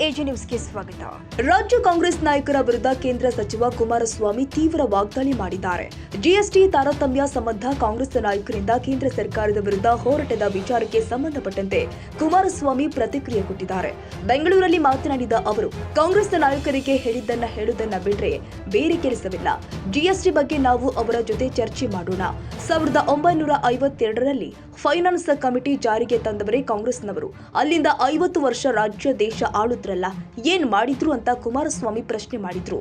AG ನ್ಯೂಸ್ಗೆ ಸ್ವಾಗತ. ರಾಜ್ಯ ಕಾಂಗ್ರೆಸ್ ನಾಯಕರ ವಿರುದ್ಧ ಕೇಂದ್ರ ಸಚಿವ ಕುಮಾರಸ್ವಾಮಿ ತೀವ್ರ ವಾಗ್ದಾಳಿ ಮಾಡಿದ್ದಾರೆ. ಜಿಎಸ್ಟಿ ತಾರತಮ್ಯ ಸಂಬಂಧ ಕಾಂಗ್ರೆಸ್ ನಾಯಕರಿಂದ ಕೇಂದ್ರ ಸರ್ಕಾರದ ವಿರುದ್ಧ ಹೋರಾಟದ ವಿಚಾರಕ್ಕೆ ಸಂಬಂಧಪಟ್ಟಂತೆ ಕುಮಾರಸ್ವಾಮಿ ಪ್ರತಿಕ್ರಿಯೆ ಕೊಟ್ಟಿದ್ದಾರೆ. ಬೆಂಗಳೂರಲ್ಲಿ ಮಾತನಾಡಿದ ಅವರು, ಕಾಂಗ್ರೆಸ್ ನಾಯಕರಿಗೆ ಹೇಳುವುದನ್ನ ಬಿಟ್ರೆ ಬೇರೆ ಕೆಲಸವಿಲ್ಲ. ಜಿಎಸ್ಟಿ ಬಗ್ಗೆ ನಾವು ಅವರ ಜೊತೆ ಚರ್ಚೆ ಮಾಡೋಣ. 1952ರಲ್ಲಿ ಫೈನಾನ್ಸ್ ಕಮಿಟಿ ಜಾರಿಗೆ ತಂದವರೇ ಕಾಂಗ್ರೆಸ್ನವರು. ಅಲ್ಲಿಂದ 50 ವರ್ಷ ರಾಜ್ಯ ದೇಶ ಆಳುದ್ರಲ್ಲ, ಏನ್ ಮಾಡಿದ್ರು ಅಂತ ಕುಮಾರಸ್ವಾಮಿ ಪ್ರಶ್ನೆ ಮಾಡಿದ್ರು.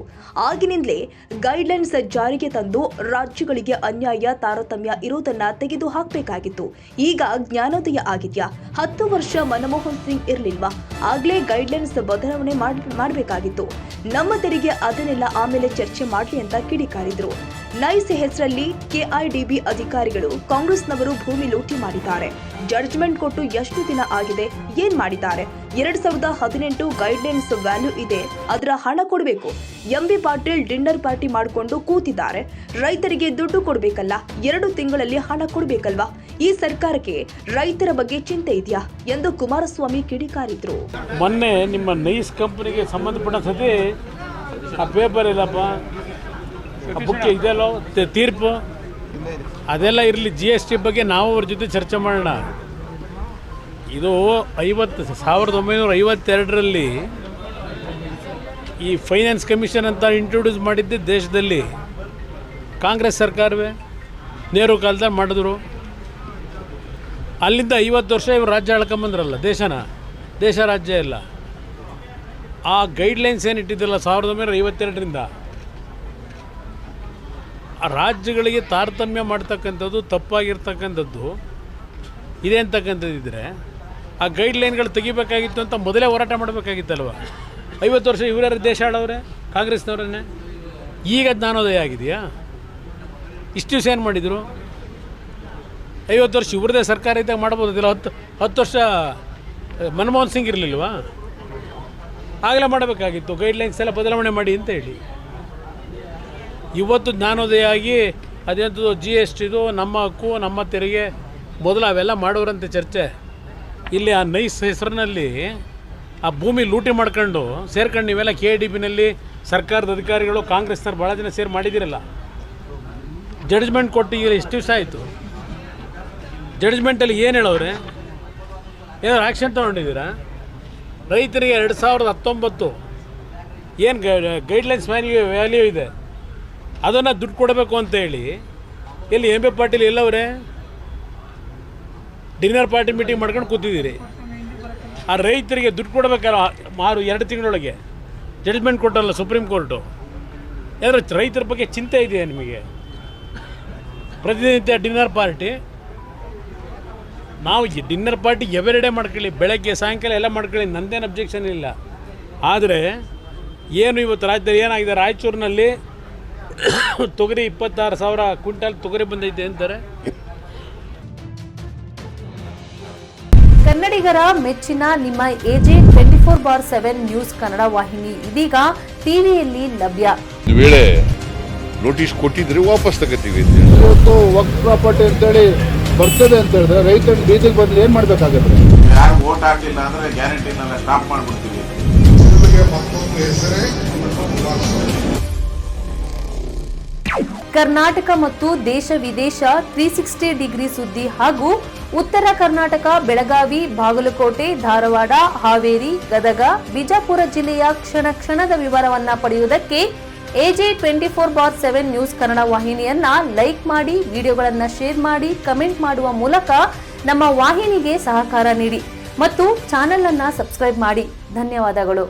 ಆಗಿನಿಂದಲೇ ಗೈಡ್ಲೈನ್ಸ್ ಜಾರಿಗೆ ತಂದು ರಾಜ್ಯಗಳಿಗೆ ಅನ್ಯಾಯ ತಾರತಮ್ಯ ಇರೋದನ್ನ ತೆಗೆದು ಹಾಕಬೇಕಾಗಿತ್ತು. ಈಗ ಜ್ಞಾನೋದಯ ಆಗಿದ್ಯಾ? 10 ವರ್ಷ ಮನಮೋಹನ್ ಸಿಂಗ್ ಇರ್ಲಿಲ್ವಾ? ಆಗ್ಲೇ ಗೈಡ್ಲೈನ್ಸ್ ಬದಲಾವಣೆ ಮಾಡಬೇಕಾಗಿತ್ತು. ನಮ್ಮ ತೆರಿಗೆ ಅದನ್ನೆಲ್ಲ ಆಮೇಲೆ ಚರ್ಚೆ ಮಾಡ್ಲಿ ಅಂತ ಕಿಡಿಕಾರಿದ್ರು. ನೈಸ್ ಹೆಸರಲ್ಲಿ ಕೆಐಡಿಬಿ ಅಧಿಕಾರಿಗಳು ಕಾಂಗ್ರೆಸ್ನವರು ಭೂಮಿ ಲೂಟಿ ಮಾಡಿದ್ದಾರೆ. ಜಡ್ಜ್ಮೆಂಟ್ ಕೊಟ್ಟು ಎಷ್ಟು ದಿನ ಆಗಿದೆ? ಏನ್ ಮಾಡಿದ್ದಾರೆ? 2018 ಗೈಡ್ಲೈನ್ಸ್ ವ್ಯಾಲ್ಯೂ ಇದೆ, ಅದರ ಹಣ ಕೊಡಬೇಕು. ಎಂಬಿ ಪಾಟೀಲ್ ಡಿನ್ನರ್ ಪಾರ್ಟಿ ಮಾಡಿಕೊಂಡು ಕೂತಿದ್ದಾರೆ. ರೈತರಿಗೆ ದುಡ್ಡು ಕೊಡಬೇಕಲ್ಲ, 2 ತಿಂಗಳಲ್ಲಿ ಹಣ ಕೊಡಬೇಕಲ್ವಾ? ಈ ಸರ್ಕಾರಕ್ಕೆ ರೈತರ ಬಗ್ಗೆ ಚಿಂತೆ ಇದೆಯಾ ಎಂದು ಕುಮಾರಸ್ವಾಮಿ ಕಿಡಿಕಾರಿದ್ರು. ಮೊನ್ನೆ ನಿಮ್ಮ ನೈಸ್ ಕಂಪನಿಗೆ ಸಂಬಂಧಪಟ್ಟ ಸತಿ ಆ ಪೇಪರ್ ಇಲ್ಲಪ್ಪ, ಬುಕ್ ಇದೆಯಲ್ಲೋ ತೀರ್ಪು, ಅದೆಲ್ಲ ಇರಲಿ. GST ಬಗ್ಗೆ ನಾವು ಅವ್ರ ಜೊತೆ ಚರ್ಚೆ ಮಾಡೋಣ. ಇದು 1952ರಲ್ಲಿ ಈ ಫೈನಾನ್ಸ್ ಕಮಿಷನ್ ಅಂತ ಇಂಟ್ರೊಡ್ಯೂಸ್ ಮಾಡಿದ್ದೆ ದೇಶದಲ್ಲಿ ಕಾಂಗ್ರೆಸ್ ಸರ್ಕಾರವೇ. ನೆಹರು ಕಾಲದಲ್ಲಿ ಮಾಡಿದ್ರು. ಅಲ್ಲಿಂದ 50 ವರ್ಷ ಇವರು ರಾಜ್ಯ ಆಳ್ಕೊಂಬಂದ್ರಲ್ಲ, ದೇಶ ರಾಜ್ಯ ಇಲ್ಲ. ಆ ಗೈಡ್ಲೈನ್ಸ್ ಏನು ಇಟ್ಟಿದ್ದಿಲ್ಲ 1952ರಿಂದ ಆ ರಾಜ್ಯಗಳಿಗೆ ತಾರತಮ್ಯ ಮಾಡ್ತಕ್ಕಂಥದ್ದು ತಪ್ಪಾಗಿರ್ತಕ್ಕಂಥದ್ದು ಇದೆ ಅಂತಕ್ಕಂಥದ್ದಿದ್ರೆ ಆ ಗೈಡ್ಲೈನ್ಗಳು ತೆಗಿಬೇಕಾಗಿತ್ತು ಅಂತ ಮೊದಲೇ ಹೋರಾಟ ಮಾಡಬೇಕಾಗಿತ್ತಲ್ವ. 50 ವರ್ಷ ಇವರ ದೇಶ ಆಳವ್ರೆ ಕಾಂಗ್ರೆಸ್ನವ್ರನ್ನೇ. ಈಗ ಜ್ಞಾನೋದಯ ಆಗಿದೆಯಾ? ಇಷ್ಟು ದಿವಸ ಏನು ಮಾಡಿದರು? 50 ವರ್ಷ ಇವ್ರದೇ ಸರ್ಕಾರ ಇದ್ದಾಗ ಮಾಡ್ಬೋದಿಲ್ಲ. 10 ವರ್ಷ ಮನಮೋಹನ್ ಸಿಂಗ್ ಇರಲಿಲ್ವಾ? ಆಗಲೇ ಮಾಡಬೇಕಾಗಿತ್ತು. ಗೈಡ್ಲೈನ್ಸ್ ಎಲ್ಲ ಬದಲಾವಣೆ ಮಾಡಿ ಅಂತ ಹೇಳಿ. ಇವತ್ತು ಜ್ಞಾನೋದಯ ಆಗಿ ಅದೇಂಥದ್ದು GSTದು ನಮ್ಮ ಹಕ್ಕು ನಮ್ಮ ತೆರಿಗೆ ಮೊದಲು ಅವೆಲ್ಲ ಮಾಡೋರಂತೆ ಚರ್ಚೆ. ಇಲ್ಲಿ ಆ ನೈಸ್ ಹೆಸರಿನಲ್ಲಿ ಆ ಭೂಮಿ ಲೂಟಿ ಮಾಡ್ಕೊಂಡು ಸೇರ್ಕೊಂಡು ನೀವೆಲ್ಲ KIDBನಲ್ಲಿ ಸರ್ಕಾರದ ಅಧಿಕಾರಿಗಳು ಕಾಂಗ್ರೆಸ್ನವ್ರು ಭಾಳ ಜನ ಸೇರಿ ಮಾಡಿದ್ದೀರಲ್ಲ. ಜಡ್ಜ್ಮೆಂಟ್ ಕೊಟ್ಟು ಈಗ ಎಷ್ಟು ದಿವಸ ಆಯಿತು? ಜಡ್ಜ್ಮೆಂಟಲ್ಲಿ ಏನು ಹೇಳೋರೆ? ಏನಾದ್ರು ಆ್ಯಕ್ಷನ್ ತೊಗೊಂಡಿದ್ದೀರಾ? ರೈತರಿಗೆ 2019 ಏನು ಗೈಡ್ಲೈನ್ಸ್ ವ್ಯಾಲ್ಯೂ ಇದೆ ಅದನ್ನು ದುಡ್ಡು ಕೊಡಬೇಕು ಅಂತೇಳಿ ಎಲ್ಲಿ MB ಪಾಟೀಲ್ ಎಲ್ಲವರೇ ಡಿನ್ನರ್ ಪಾರ್ಟಿ ಮೀಟಿಂಗ್ ಮಾಡ್ಕೊಂಡು ಕೂತಿದ್ದೀರಿ. ಆ ರೈತರಿಗೆ ದುಡ್ಡು ಕೊಡಬೇಕಲ್ಲ 2 ತಿಂಗಳೊಳಗೆ ಜಡ್ಜ್ಮೆಂಟ್ ಕೊಟ್ಟಲ್ಲ ಸುಪ್ರೀಂ ಕೋರ್ಟು. ಏನಾದರೂ ರೈತರ ಬಗ್ಗೆ ಚಿಂತೆ ಇದೆಯಾ ನಿಮಗೆ? ಪ್ರತಿನಿತ್ಯ ಡಿನ್ನರ್ ಪಾರ್ಟಿ, ನಾವು ಡಿನ್ನರ್ ಪಾರ್ಟಿ ಎವರಿಡೇ ಮಾಡ್ಕೊಳ್ಳಿ, ಬೆಳಗ್ಗೆ ಸಾಯಂಕಾಲ ಎಲ್ಲ ಮಾಡ್ಕೊಳ್ಳಿ, ನಂದೇನು ಅಬ್ಜೆಕ್ಷನ್ ಇಲ್ಲ. ಆದರೆ ಏನು ಇವತ್ತು ರಾಜ್ಯದಲ್ಲಿ ಏನಾಗಿದೆ, ರಾಯಚೂರಿನಲ್ಲಿ ತೊಗರಿ 26,000 ಕ್ವಿಂಟಲ್ ತೊಗರಿ ಬಂದೈತೆ ಅಂತಾರೆ. ಕನ್ನಡಿಗರ ಮೆಚ್ಚಿನ ನಿಮ್ಮ AJ 24/7 ನ್ಯೂಸ್ ಕನ್ನಡ ವಾಹಿನಿ ಇದೀಗ ಟಿವಿಯಲ್ಲಿ ಲಭ್ಯ. ವೇಳೆ ನೋಟಿಸ್ ಕೊಟ್ಟಿದ್ರೆ ವಾಪಸ್ ತಗೋತೀವಿ. ಇವತ್ತು ವಕ್ಫ್ ಪ್ರಾಪರ್ಟಿ ಅಂತೇಳಿ ಬರ್ತದೆ ಅಂತ ಹೇಳಿದ್ರೆ ರೈತರು ಬೀದಿಗೆ ಬದಲು ಏನು ಮಾಡಬೇಕಾಗತ್ತೆ? ಯಾರು ವೋಟ್ ಹಾಕಲಿಲ್ಲ ಅಂದ್ರೆ ಗ್ಯಾರಂಟಿನೆಲ್ಲ ಸ್ಟಾಪ್ ಮಾಡಿಬಿಡ್ತೀವಿ. ಕರ್ನಾಟಕ ಮತ್ತು ದೇಶ ವಿದೇಶ 360 ಡಿಗ್ರಿ ಸುದ್ದಿ ಹಾಗೂ ಉತ್ತರ ಕರ್ನಾಟಕ, ಬೆಳಗಾವಿ, ಬಾಗಲಕೋಟೆ, ಧಾರವಾಡ, ಹಾವೇರಿ, ಗದಗ, ಬಿಜಾಪುರ ಜಿಲ್ಲೆಯ ಕ್ಷಣದ ವಿವರವನ್ನ ಪಡೆಯುವುದಕ್ಕೆ AJ 24/7 ನ್ಯೂಸ್ ಕನ್ನಡ ವಾಹಿನಿಯನ್ನ ಲೈಕ್ ಮಾಡಿ, ವಿಡಿಯೋಗಳನ್ನ ಶೇರ್ ಮಾಡಿ, ಕಮೆಂಟ್ ಮಾಡುವ ಮೂಲಕ ನಮ್ಮ ವಾಹಿನಿಗೆ ಸಹಕಾರ ನೀಡಿ ಮತ್ತು ಚಾನೆಲ್ ಅನ್ನ ಸಬ್ಸ್ಕ್ರೈಬ್ ಮಾಡಿ. ಧನ್ಯವಾದಗಳು.